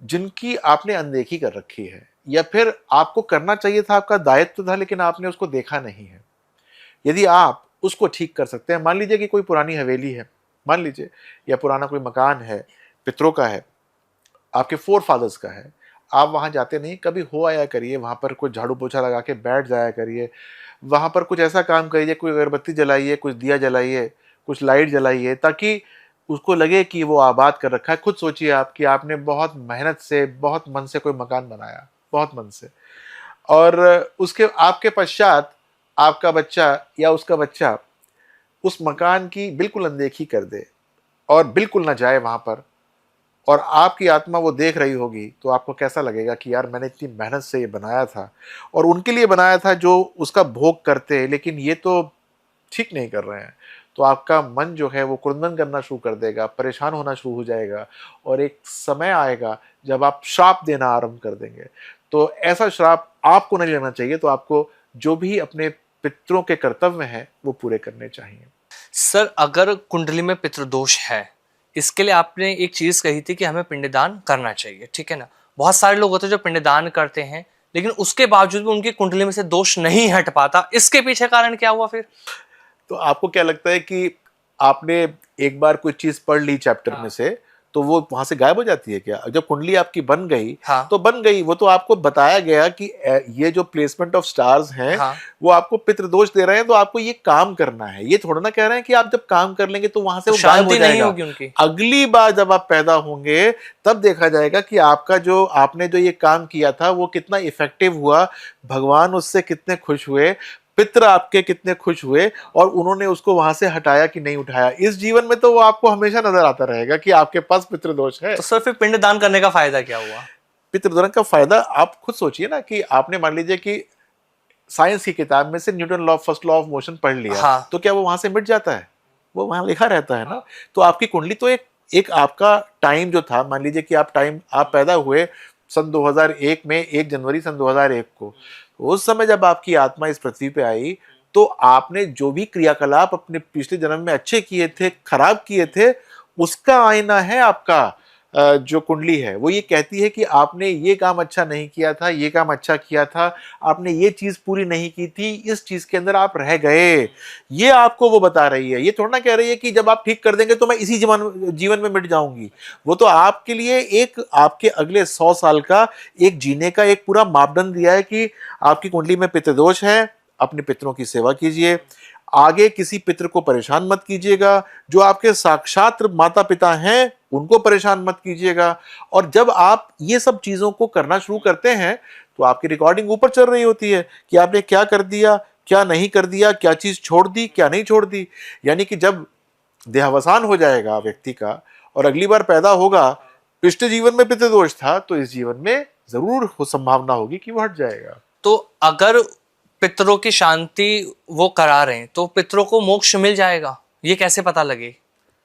[SPEAKER 2] जिनकी आपने अनदेखी कर रखी है, या फिर आपको करना चाहिए था, आपका दायित्व था लेकिन आपने उसको देखा नहीं है। यदि आप उसको ठीक कर सकते हैं, मान लीजिए कि कोई पुरानी हवेली है, मान लीजिए, या पुराना कोई मकान है, पितरों का है, आपके फोर फादर्स का है, आप वहाँ जाते नहीं, कभी हो आया करिए, वहाँ पर कुछ झाड़ू पोछा लगा के बैठ जाया करिए। वहाँ पर कुछ ऐसा काम करिए, कोई अगरबत्ती जलाइए, कुछ दिया जलाइए, कुछ लाइट जलाइए, ताकि उसको लगे कि वो आबाद कर रखा है। खुद सोचिए आप कि आपने बहुत मेहनत से, बहुत मन से कोई मकान बनाया, बहुत मन से। और उसके आपके पश्चात आपका बच्चा या उसका बच्चा उस मकान की बिल्कुल अनदेखी कर दे और बिल्कुल ना जाए वहां पर, और आपकी आत्मा वो देख रही होगी, तो आपको कैसा लगेगा कि यार मैंने इतनी मेहनत से ये बनाया था और उनके लिए बनाया था जो उसका भोग करते हैं, लेकिन ये तो ठीक नहीं कर रहे हैं। तो आपका मन जो है वो कुंदन करना शुरू कर देगा, परेशान होना शुरू हो जाएगा, और एक समय आएगा जब आप श्राप देना आरंभ कर देंगे। तो ऐसा श्राप आपको नहीं लेना चाहिए। तो आपको जो भी अपने पितरों के कर्तव्य हैं वो पूरे करने चाहिए।
[SPEAKER 1] सर अगर कुंडली में पितृदोष है, इसके लिए आपने एक चीज कही थी कि हमें पिंडदान करना चाहिए, ठीक है ना। बहुत सारे लोग होते हैं जो पिंडदान करते हैं, लेकिन उसके बावजूद भी उनकी कुंडली में से दोष नहीं हट पाता। इसके पीछे कारण क्या हुआ फिर?
[SPEAKER 2] तो आपको क्या लगता है कि आपने एक बार कोई चीज पढ़ ली चैप्टर में से, तो वो वहां से गायब हो जाती है क्या? जब कुंडली आपकी बन गई,
[SPEAKER 1] हाँ।
[SPEAKER 2] तो बन गई। वो तो आपको बताया गया कि ये जो प्लेसमेंट ऑफ स्टार्स हैं,
[SPEAKER 1] हाँ।
[SPEAKER 2] वो आपको पितृदोष दे रहे हैं, तो आपको ये काम करना है। ये थोड़ा ना कह रहे हैं कि आप जब काम कर लेंगे तो वहां से
[SPEAKER 1] तो
[SPEAKER 2] वो गायब हो
[SPEAKER 1] शांति नहीं
[SPEAKER 2] जाएगा।
[SPEAKER 1] होगी उनकी।
[SPEAKER 2] अगली बार जब आप पैदा होंगे तब देखा जाएगा कि आपका जो आपने जो ये काम किया था वो कितना इफेक्टिव हुआ, भगवान उससे कितने खुश हुए, पितृ आपके कितने खुश हुए, और उन्होंने उसको वहां से हटाया कि नहीं उठाया। इस जीवन में तो वो आपको हमेशा नजर आता रहेगा कि आपके पास पितृदोष है।
[SPEAKER 1] तो सर फिर पिंडदान करने का फायदा क्या हुआ?
[SPEAKER 2] पितृदान का फायदा आप खुद सोचिए ना, कि आपने मान लीजिए कि साइंस की किताब में से Newton law, first law of motion पढ़ लिया,
[SPEAKER 1] हाँ।
[SPEAKER 2] तो क्या वो वहां से मिट जाता है? वो वहां लिखा रहता है ना। तो आपकी कुंडली तो एक एक आपका टाइम जो था, मान लीजिए कि आप पैदा हुए सन 2001 में, 1 जनवरी सन 2001 को, तो उस समय जब आपकी आत्मा इस पृथ्वी पे आई, तो आपने जो भी क्रियाकलाप अपने पिछले जन्म में अच्छे किए थे, खराब किए थे, उसका आईना है आपका जो कुंडली है। वो ये कहती है कि आपने ये काम अच्छा नहीं किया था, ये काम अच्छा किया था, आपने ये चीज पूरी नहीं की थी, इस चीज के अंदर आप रह गए। ये आपको वो बता रही है। ये थोड़ा ना कह रही है कि जब आप ठीक कर देंगे तो मैं इसी जीवन में मिट जाऊंगी। वो तो आपके लिए एक आपके अगले 100 साल का एक जीने का एक पूरा मापदंड दिया है कि आपकी कुंडली में पितृदोष है, अपने पितरों की सेवा कीजिए, आगे किसी पितृ को परेशान मत कीजिएगा, जो आपके साक्षात माता पिता हैं उनको परेशान मत कीजिएगा। और जब आप ये सब चीजों को करना शुरू करते हैं तो आपकी रिकॉर्डिंग ऊपर चल रही होती है कि आपने क्या कर दिया, क्या नहीं कर दिया, क्या चीज छोड़ दी, क्या नहीं छोड़ दी। यानी कि जब देहावसान हो जाएगा व्यक्ति का और अगली बार पैदा होगा, पिछले जीवन में पितृदोष था, तो इस जीवन में जरूर संभावना होगी कि वो हट जाएगा।
[SPEAKER 1] तो अगर पितरों की शांति वो करा रहे हैं तो पितरों को मोक्ष मिल जाएगा, ये कैसे पता लगे?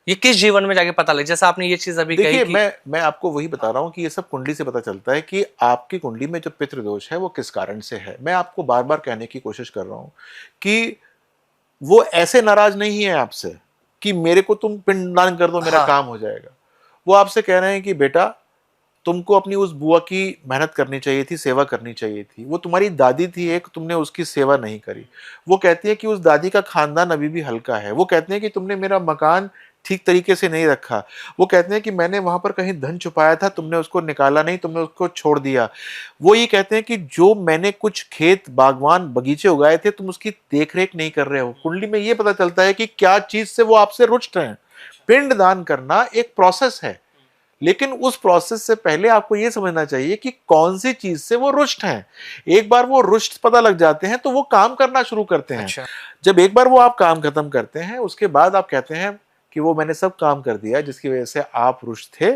[SPEAKER 1] ये किस जीवन में जाके पता लगे? जैसे आपने ये चीज अभी कही
[SPEAKER 2] देखिए,
[SPEAKER 1] कि
[SPEAKER 2] मैं आपको वही बता रहा हूं कि ये सब कुंडली से पता चलता है कि आपकी कुंडली में जो पितृदोष है वो किस कारण से है। मैं आपको बार बार कहने की कोशिश कर रहा हूं कि वो ऐसे नाराज नहीं है आपसे कि मेरे को तुम पिंडदान कर दो, मेरा
[SPEAKER 1] हाँ।
[SPEAKER 2] काम हो जाएगा। वो आपसे कह रहे हैं कि बेटा, तुमको अपनी उस बुआ की मेहनत करनी चाहिए थी, सेवा करनी चाहिए थी। वो तुम्हारी दादी थी एक, तुमने उसकी सेवा नहीं करी। वो कहती है कि उस दादी का खानदान अभी भी हल्का है। वो कहते हैं कि तुमने मेरा मकान ठीक तरीके से नहीं रखा। वो कहते हैं कि मैंने वहां पर कहीं धन छुपाया था, तुमने उसको निकाला नहीं, तुमने उसको छोड़ दिया। वो ये कहते हैं कि जो मैंने कुछ खेत, बागवान, बगीचे उगाए थे, तुम उसकी देख रेख नहीं कर रहे हो। कुंडली में ये पता चलता है कि क्या चीज से वो आपसे रुष्ट हैं। पिंड दान करना एक प्रोसेस है, लेकिन उस प्रोसेस से पहले आपको यह समझना चाहिए कि कौन सी चीज से वो रुष्ट हैं। एक बार वो रुष्ट पता लग जाते हैं तो वो काम करना शुरू करते हैं।
[SPEAKER 1] अच्छा।
[SPEAKER 2] जब एक बार वो आप काम खत्म करते हैं, उसके बाद आप कहते हैं कि वो मैंने सब काम कर दिया जिसकी वजह से आप रुष्ट थे,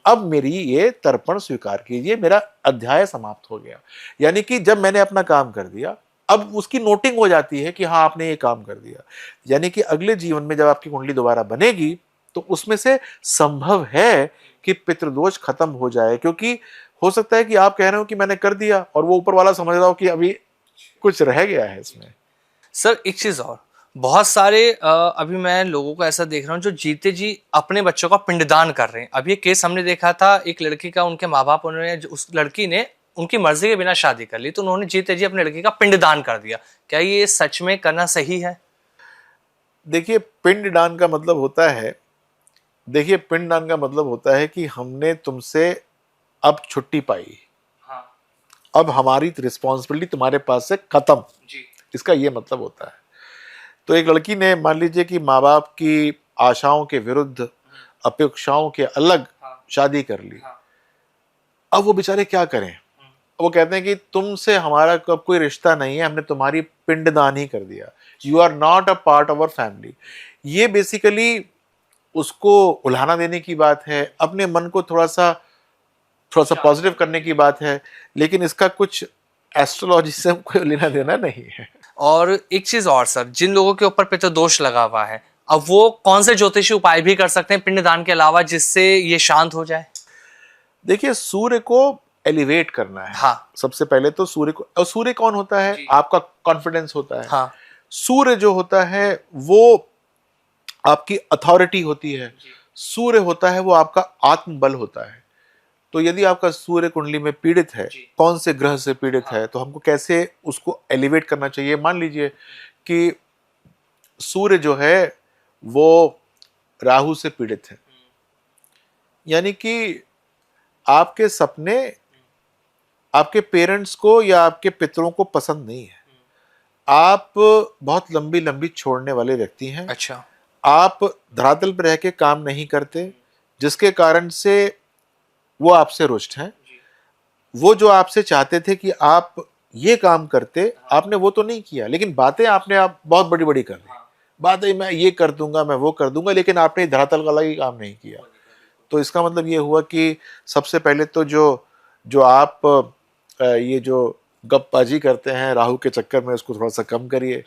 [SPEAKER 2] अब मेरी ये तर्पण स्वीकार कीजिए, मेरा अध्याय समाप्त हो गया। यानी कि जब मैंने अपना काम कर दिया, अब उसकी नोटिंग हो जाती है कि हाँ, आपने ये काम कर दिया। यानी कि अगले जीवन में जब आपकी कुंडली दोबारा बनेगी तो उसमें से संभव है कि पितृदोष खत्म हो जाए। क्योंकि हो सकता है कि आप कह रहे हो कि मैंने कर दिया और वो ऊपर वाला समझ रहा हो कि अभी कुछ रह गया है इसमें।
[SPEAKER 1] सर एक चीज और, बहुत सारे अभी मैं लोगों को ऐसा देख रहा हूँ जो जीते जी अपने बच्चों का पिंडदान कर रहे हैं। अभी एक केस हमने देखा था, एक लड़की का, उनके माँ बाप, उन्होंने, उस लड़की ने उनकी मर्जी के बिना शादी कर ली, तो उन्होंने जीते जी अपने लड़की का पिंडदान कर दिया। क्या ये सच में करना सही है?
[SPEAKER 2] देखिए, पिंडदान का मतलब होता है, पिंडदान का मतलब होता है कि हमने तुमसे अब छुट्टी पाई।
[SPEAKER 1] हाँ।
[SPEAKER 2] अब हमारी रिस्पॉन्सिबिलिटी तुम्हारे पास से खत्म।
[SPEAKER 1] जी।
[SPEAKER 2] इसका ये मतलब होता है। तो एक लड़की ने मान लीजिए कि माँ बाप की आशाओं के विरुद्ध, अपेक्षाओं के अलग
[SPEAKER 1] हाँ।
[SPEAKER 2] शादी कर ली।
[SPEAKER 1] हाँ।
[SPEAKER 2] अब वो बेचारे क्या करें? वो कहते हैं कि तुमसे हमारा कोई रिश्ता नहीं है, हमने तुम्हारी पिंडदान ही कर दिया, you are not a part of our family. ये बेसिकली उसको उल्हाना देने की बात है, अपने मन को थोड़ा सा पॉजिटिव करने की बात है, लेकिन इसका कुछ एस्ट्रोलॉजी से कोई लेना देना नहीं है।
[SPEAKER 1] और एक चीज और सर, जिन लोगों के ऊपर पितृ दोष लगा हुआ है, अब वो कौन से ज्योतिषी उपाय भी कर सकते हैं पिंडदान के अलावा, जिससे ये शांत हो जाए?
[SPEAKER 2] देखिए, सूर्य को एलिवेट करना है।
[SPEAKER 1] हाँ।
[SPEAKER 2] सबसे पहले तो सूर्य को, और सूर्य कौन होता है? आपका कॉन्फिडेंस होता है।
[SPEAKER 1] हाँ।
[SPEAKER 2] सूर्य जो होता है वो आपकी अथॉरिटी होती है। सूर्य होता है वो आपका आत्मबल होता है। तो यदि आपका सूर्य कुंडली में पीड़ित है, कौन से ग्रह से पीड़ित है, तो हमको कैसे उसको एलिवेट करना चाहिए? मान लीजिए कि सूर्य जो है वो राहु से पीड़ित है, यानी कि आपके सपने आपके पेरेंट्स को या आपके पितरों को पसंद नहीं है। आप बहुत लंबी लंबी छोड़ने वाले व्यक्ति हैं।
[SPEAKER 1] अच्छा।
[SPEAKER 2] आप धरातल पर रह के काम नहीं करते, जिसके कारण से वो आपसे रुष्ट हैं। वो जो आपसे चाहते थे कि आप ये काम करते, आपने वो तो नहीं किया, लेकिन बातें आपने आप बहुत बड़ी बड़ी कर दी। बातें मैं ये कर दूंगा, मैं वो कर दूंगा, लेकिन आपने धरातल वाला ही काम नहीं किया। तो इसका मतलब ये हुआ कि सबसे पहले तो जो जो आप ये जो गपबाजी करते हैं राहु के चक्कर में, उसको थोड़ा सा कम करिए।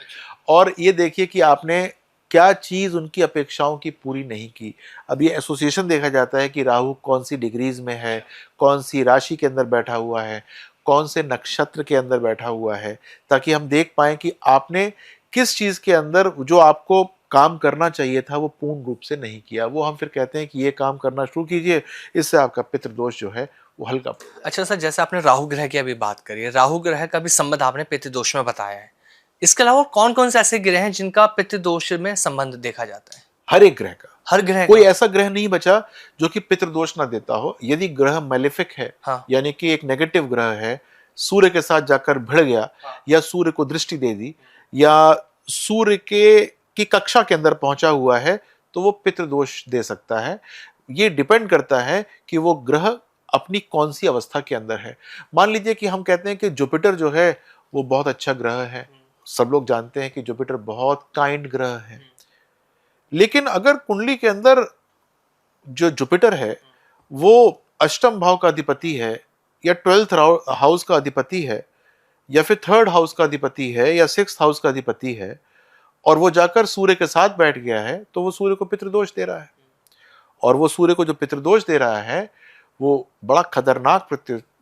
[SPEAKER 2] और ये देखिए कि आपने क्या चीज उनकी अपेक्षाओं की पूरी नहीं की। अब ये एसोसिएशन देखा जाता है कि राहु कौन सी डिग्रीज में है, कौन सी राशि के अंदर बैठा हुआ है, कौन से नक्षत्र के अंदर बैठा हुआ है, ताकि हम देख पाएं कि आपने किस चीज के अंदर जो आपको काम करना चाहिए था वो पूर्ण रूप से नहीं किया। वो हम फिर कहते हैं कि ये काम करना शुरू कीजिए, इससे आपका पितृदोष जो है वो हल्का।
[SPEAKER 1] अच्छा सर, जैसे आपने राहु ग्रह की अभी बात करी है, राहु ग्रह का भी संबंध आपने पितृदोष में बताया है। इसके अलावा कौन कौन से ऐसे ग्रह हैं जिनका पितृदोष में संबंध देखा जाता है?
[SPEAKER 2] हर एक ग्रह का।
[SPEAKER 1] हर ग्रह
[SPEAKER 2] कोई
[SPEAKER 1] का?
[SPEAKER 2] ऐसा ग्रह नहीं बचा जो कि पितृदोष ना देता हो। यदि ग्रह मैलेफिक है,
[SPEAKER 1] हाँ।
[SPEAKER 2] यानी कि एक नेगेटिव ग्रह है, सूर्य के साथ जाकर भिड़ गया,
[SPEAKER 1] हाँ।
[SPEAKER 2] या सूर्य को दृष्टि दे दी, या सूर्य के की कक्षा के अंदर पहुंचा हुआ है, तो वो पितृदोष दे सकता है। ये डिपेंड करता है कि वो ग्रह अपनी कौन सी अवस्था के अंदर है। मान लीजिए कि हम कहते हैं कि जुपिटर जो है वो बहुत अच्छा ग्रह है। सब लोग जानते हैं कि जुपिटर बहुत काइंड ग्रह है, लेकिन अगर कुंडली के अंदर जो जुपिटर है वो अष्टम भाव का अधिपति है, या 12th हाउस का अधिपति है, या फिर 3rd हाउस का अधिपति है, या 6th हाउस का अधिपति है, और वो जाकर सूर्य के साथ बैठ गया है, तो वो सूर्य को पितृदोष दे रहा है। और वो सूर्य को जो पितृदोष दे रहा है वो बड़ा खतरनाक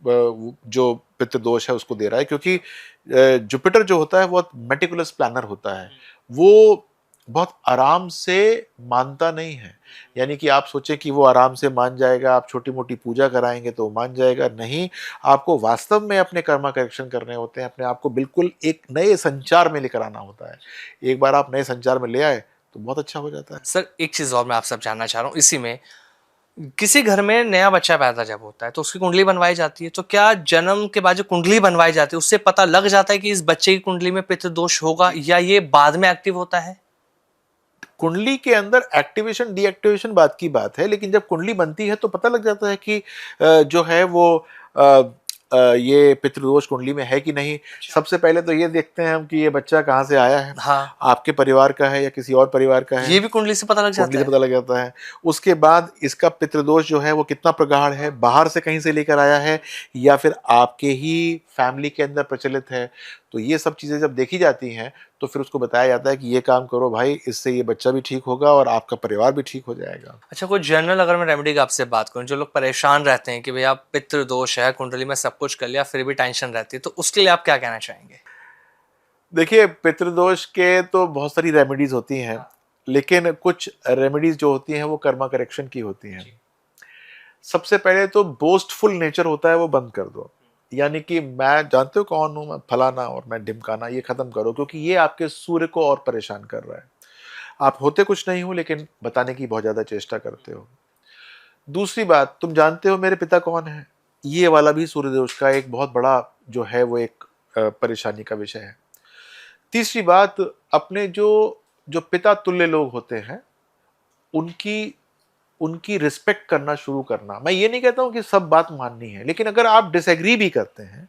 [SPEAKER 2] जो पितृदोष है उसको दे रहा है, क्योंकि जुपिटर जो होता है वो मेटिकुलस प्लानर होता है। वो बहुत आराम से मानता नहीं है, यानी कि आप सोचें कि वो आराम से मान जाएगा, आप छोटी मोटी पूजा कराएंगे तो वो मान जाएगा, नहीं। आपको वास्तव में अपने कर्मा करेक्शन करने होते हैं, अपने आप को बिल्कुल एक नए संचार में लेकर आना होता है। एक बार आप नए संचार में ले आए तो बहुत अच्छा हो जाता है।
[SPEAKER 1] सर एक चीज और मैं आपसे जानना चाह रहा हूँ इसी में, किसी घर में नया बच्चा पैदा जब होता है तो उसकी कुंडली बनवाई जाती है, तो क्या जन्म के बाद जो कुंडली बनवाई जाती है उससे पता लग जाता है कि इस बच्चे की कुंडली में पितृदोष होगा, या ये बाद में एक्टिव होता है?
[SPEAKER 2] कुंडली के अंदर एक्टिवेशन डीएक्टिवेशन बात की बात है, लेकिन जब कुंडली बनती है तो पता लग जाता है कि जो है वो ये पितृदोष कुंडली में है कि नहीं। सबसे पहले तो ये देखते हैं हम कि ये बच्चा कहाँ से आया है।
[SPEAKER 1] हाँ।
[SPEAKER 2] आपके परिवार का है या किसी और परिवार का है,
[SPEAKER 1] ये भी कुंडली से पता लग
[SPEAKER 2] कुंडली
[SPEAKER 1] जाता
[SPEAKER 2] से
[SPEAKER 1] है?
[SPEAKER 2] पता लग जाता है। उसके बाद इसका पितृदोष जो है वो कितना प्रगाढ़ है, बाहर से कहीं से लेकर आया है या फिर आपके ही फैमिली के अंदर प्रचलित है। तो ये सब चीजें जब देखी जाती हैं तो फिर उसको बताया जाता है कि ये काम करो भाई, इससे ये बच्चा भी ठीक होगा और आपका परिवार भी ठीक हो जाएगा।
[SPEAKER 1] अच्छा, कोई जनरल अगर मैं रेमेडी की आपसे बात करूं, जो लोग परेशान रहते हैं कि भैया पितृदोष है, कुंडली में सब कुछ कर लिया फिर भी टेंशन रहती है, तो उसके लिए आप क्या कहना चाहेंगे?
[SPEAKER 2] देखिए, पितृदोष के तो बहुत सारी रेमेडीज होती हैं, लेकिन कुछ रेमेडीज जो होती हैं वो कर्मा करेक्शन की होती हैं। सबसे पहले तो बोस्टफुल नेचर होता है वो बंद कर दो, यानी कि मैं जानते हो कौन हूं, मैं फलाना और मैं ढिमकाना, ये खत्म करो, क्योंकि ये आपके सूर्य को और परेशान कर रहा है। आप होते कुछ नहीं हो लेकिन बताने की बहुत ज्यादा चेष्टा करते हो। दूसरी बात, तुम जानते हो मेरे पिता कौन है, ये वाला भी सूर्य दोष का एक बहुत बड़ा जो है वो एक परेशानी का विषय है। तीसरी बात, अपने जो जो पिता तुल्य लोग होते हैं उनकी उनकी रिस्पेक्ट करना शुरू करना। मैं ये नहीं कहता हूं कि सब बात माननी है, लेकिन अगर आप डिसएग्री भी करते हैं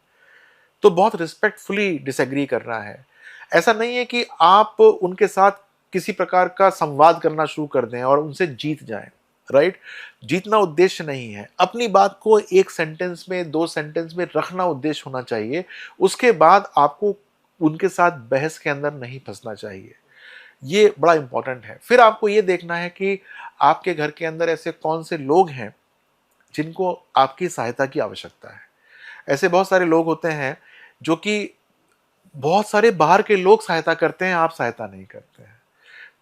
[SPEAKER 2] तो बहुत रिस्पेक्टफुली डिसएग्री करना है। ऐसा नहीं है कि आप उनके साथ किसी प्रकार का संवाद करना शुरू कर दें और उनसे जीत जाएं, राइट? जीतना उद्देश्य नहीं है। अपनी बात को एक सेंटेंस में, दो सेंटेंस में रखना उद्देश्य होना चाहिए। उसके बाद आपको उनके साथ बहस के अंदर नहीं फंसना चाहिए। ये बड़ा इंपॉर्टेंट है। फिर आपको ये देखना है कि आपके घर के अंदर ऐसे कौन से लोग हैं जिनको आपकी सहायता की आवश्यकता है। ऐसे बहुत सारे लोग होते हैं जो कि बहुत सारे बाहर के लोग सहायता करते हैं, आप सहायता नहीं करते हैं।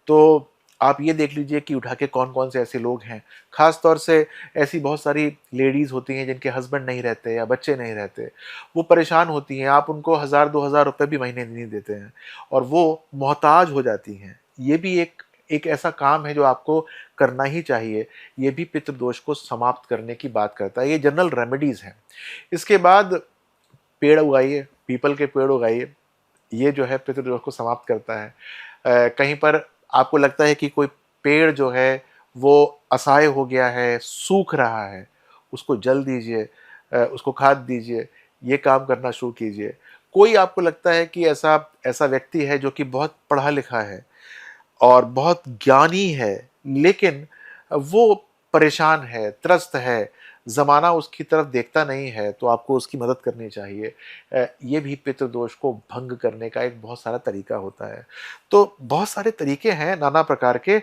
[SPEAKER 2] तो आप ये देख लीजिए कि उठा के कौन-कौन से ऐसे लोग हैं। ख़ास तौर से ऐसी बहुत सारी लेडीज़ होती हैं जिनके हस्बैंड नहीं रहते या बच्चे नहीं रहते। वो परेशान होती हैं, आप उनको 1000-2000 रुपए भी महीने नहीं देते हैं और वो मोहताज हो जाती हैं। ये भी एक एक ऐसा काम है जो आपको करना ही चाहिए। ये भी पितृदोष को समाप्त करने की बात करता है। ये जनरल रेमेडीज़ हैं। इसके बाद पेड़ उगाइए, पीपल के पेड़ उगाइए। ये जो है पितृदोष को समाप्त करता है। कहीं पर आपको लगता है कि कोई पेड़ जो है वो असहाय हो गया है, सूख रहा है, उसको जल दीजिए, उसको खाद दीजिए, ये काम करना शुरू कीजिए। कोई आपको लगता है कि ऐसा ऐसा व्यक्ति है जो कि बहुत पढ़ा लिखा है और बहुत ज्ञानी है, लेकिन वो परेशान है, त्रस्त है, ज़माना उसकी तरफ देखता नहीं है, तो आपको उसकी मदद करनी चाहिए। ये भी पितृदोष को भंग करने का एक बहुत सारा तरीका होता है। तो बहुत सारे तरीके हैं नाना प्रकार के।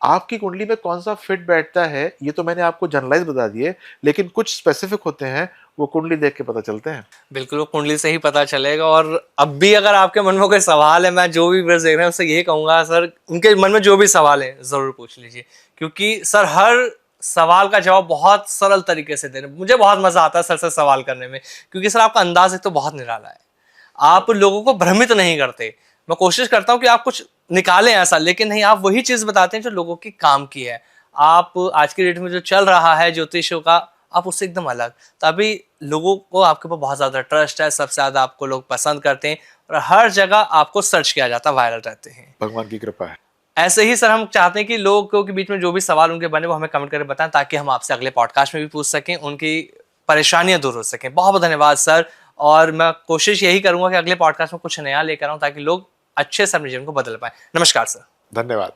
[SPEAKER 2] आपकी कुंडली में कौन-सा फिट बैठता है, ये तो मैंने आपको जनरलाइज़ बता दिए, लेकिन कुछ स्पेसिफिक होते हैं, वो कुंडली देख के पता चलते हैं।
[SPEAKER 1] बिल्कुल, वो कुंडली से ही पता चलेगा। और अब भी अगर आपके मन में कोई सवाल है, मैं जो भी व्यूअर्स देख रहे हैं उससे यही कहूँगा, सर उनके मन में जो भी सवाल है ज़रूर पूछ लीजिए, क्योंकि सर हर सवाल का जवाब बहुत सरल तरीके से दे रहे हैं। मुझे बहुत मज़ा आता है सर से सवाल करने में, क्योंकि सर आपका अंदाज़ एक तो बहुत निराला है। आप लोगों को भ्रमित नहीं करते। मैं कोशिश करता हूँ कि आप कुछ निकालें ऐसा, लेकिन नहीं, आप वही चीज़ बताते हैं जो लोगों के काम की है। आप आज की डेट में जो चल रहा है ज्योतिषियों का, आप उससे एकदम अलग। तभी लोगों को आपके ऊपर बहुत ज़्यादा ट्रस्ट है, सबसे ज़्यादा आपको लोग पसंद करते हैं और हर जगह आपको सर्च किया जाता है, वायरल रहते हैं।
[SPEAKER 2] भगवान की कृपा है।
[SPEAKER 1] ऐसे ही सर हम चाहते हैं कि लोगों के बीच में जो भी सवाल उनके बने वो हमें कमेंट करके बताएं, ताकि हम आपसे अगले पॉडकास्ट में भी पूछ सकें, उनकी परेशानियां दूर हो सकें। बहुत बहुत धन्यवाद सर। और मैं कोशिश यही करूंगा कि अगले पॉडकास्ट में कुछ नया लेकर आऊं, ताकि लोग अच्छे से अपने जीवन को बदल पाए। नमस्कार सर।
[SPEAKER 2] धन्यवाद।